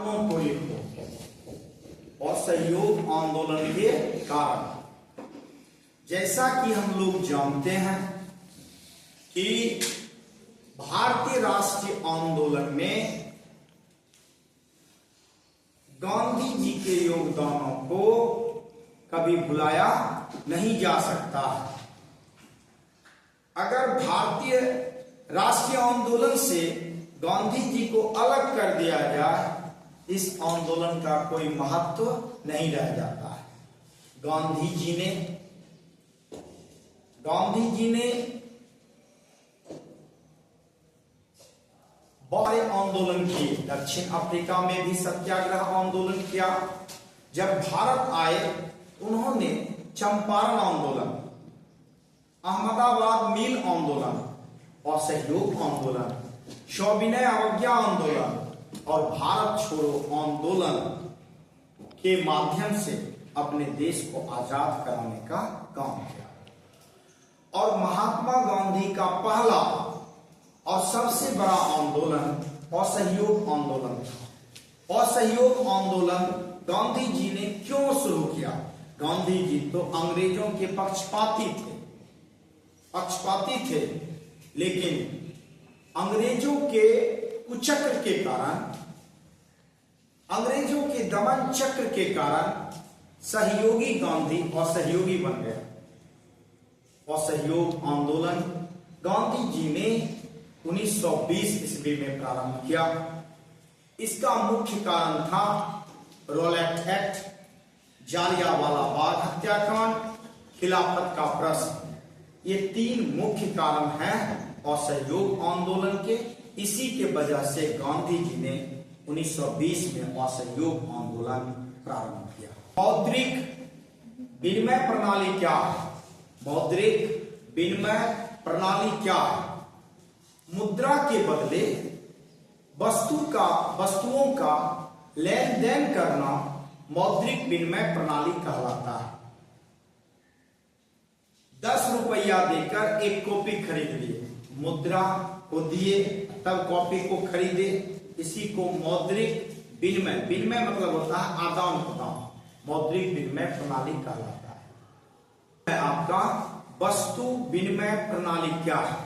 को लिखो। असहयोग आंदोलन के कारण, जैसा कि हम लोग जानते हैं कि भारतीय राष्ट्रीय आंदोलन में गांधी जी के योगदानों को कभी भुलाया नहीं जा सकता। अगर भारतीय राष्ट्रीय आंदोलन से गांधी जी को अलग कर दिया जाए, इस आंदोलन का कोई महत्व नहीं रह जाता है। गांधी जी ने बड़े आंदोलन किए। दक्षिण अफ्रीका में भी सत्याग्रह आंदोलन किया। जब भारत आए, उन्होंने चंपारण आंदोलन, अहमदाबाद मिल आंदोलन, असहयोग आंदोलन, सविनय अवज्ञा आंदोलन और भारत छोड़ो आंदोलन के माध्यम से अपने देश को आजाद कराने का काम किया। और महात्मा गांधी का पहला और सबसे बड़ा आंदोलन असहयोग आंदोलन था। असहयोग आंदोलन गांधी जी ने क्यों शुरू किया? गांधी जी तो अंग्रेजों के पक्षपाती थे, लेकिन अंग्रेजों के कुचक्र के कारण, अंग्रेजों के दमन चक्र के कारण सहयोगी गांधी असहयोगी बन गया। असहयोग आंदोलन गांधी जी ने 1920 ईस्वी में प्रारंभ किया। इसका मुख्य कारण था रॉलेट एक्ट, जालियांवाला बाग हत्याकांड, खिलाफत का प्रश्न। ये तीन मुख्य कारण हैं असहयोग आंदोलन के। इसी के वजह से गांधी जी ने 1920 में असहयोग आंदोलन प्रारंभ किया। मौद्रिक विनिमय प्रणाली क्या है? मौद्रिक विनिमय प्रणाली क्या है? मुद्रा के बदले वस्तुओं का लेन देन करना मौद्रिक विनिमय प्रणाली कहलाता है। 10 रुपया देकर एक कॉपी खरीद लिए, मुद्रा को दिए तब कॉपी को खरीदे, इसी को मौद्रिक विनिमय, विनिमय मतलब होता है आदान प्रदान, मौद्रिक विनिमय प्रणाली कहलाता है। आपका वस्तु विनिमय प्रणाली क्या है?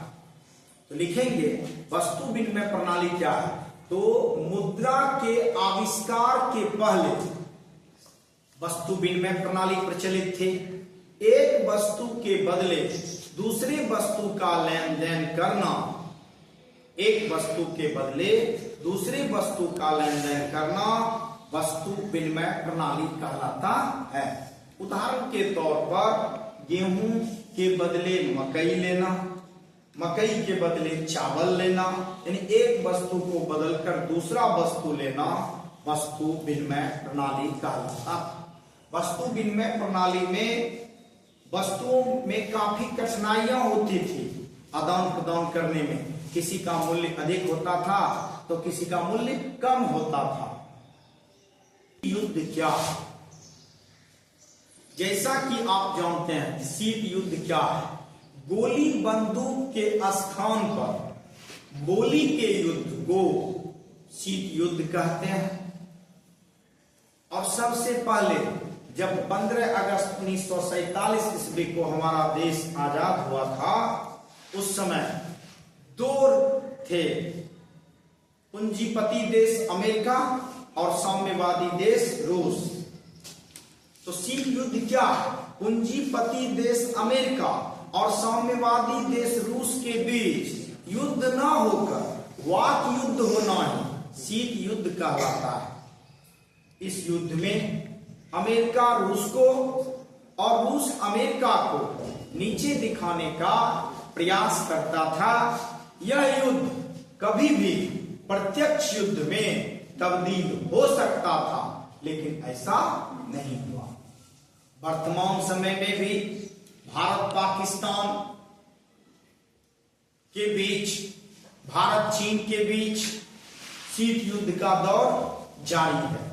तो लिखेंगे वस्तु विनिमय प्रणाली क्या है। तो मुद्रा के आविष्कार के पहले वस्तु विनिमय प्रणाली प्रचलित थे। एक वस्तु के बदले दूसरे वस्तु का लेन देन करना, एक वस्तु के बदले दूसरे वस्तु का लेन देन करना वस्तु विनिमय प्रणाली कहलाता है। उदाहरण के तौर पर गेहूं के बदले मकई लेना, मकई के बदले चावल लेना, यानी एक वस्तु को बदलकर दूसरा वस्तु लेना वस्तु विनिमय प्रणाली कहलाता है। वस्तु विनिमय प्रणाली में वस्तुओं में काफी कठिनाइयां होती थी आदान प्रदान करने में। किसी का मूल्य अधिक होता था तो किसी का मूल्य कम होता था। युद्ध क्या है? जैसा कि आप जानते हैं शीत युद्ध क्या है? गोली बंदूक के स्थान पर गोली के युद्ध को शीत युद्ध कहते हैं। और सबसे पहले जब 15 अगस्त 1947 ईस्वी को हमारा देश आजाद हुआ था, उस समय दो थे, पूंजीपति देश अमेरिका और साम्यवादी देश रूस। तो शीत युद्ध क्या है? पूंजीपति देश अमेरिका और साम्यवादी देश रूस के बीच युद्ध ना होकर वाक युद्ध होना ही शीत युद्ध कहलाता है। इस युद्ध में अमेरिका रूस को और रूस अमेरिका को नीचे दिखाने का प्रयास करता था। यह युद्ध कभी भी प्रत्यक्ष युद्ध में तब्दील हो सकता था, लेकिन ऐसा नहीं हुआ। वर्तमान समय में भी भारत पाकिस्तान के बीच, भारत चीन के बीच शीत युद्ध का दौर जारी है।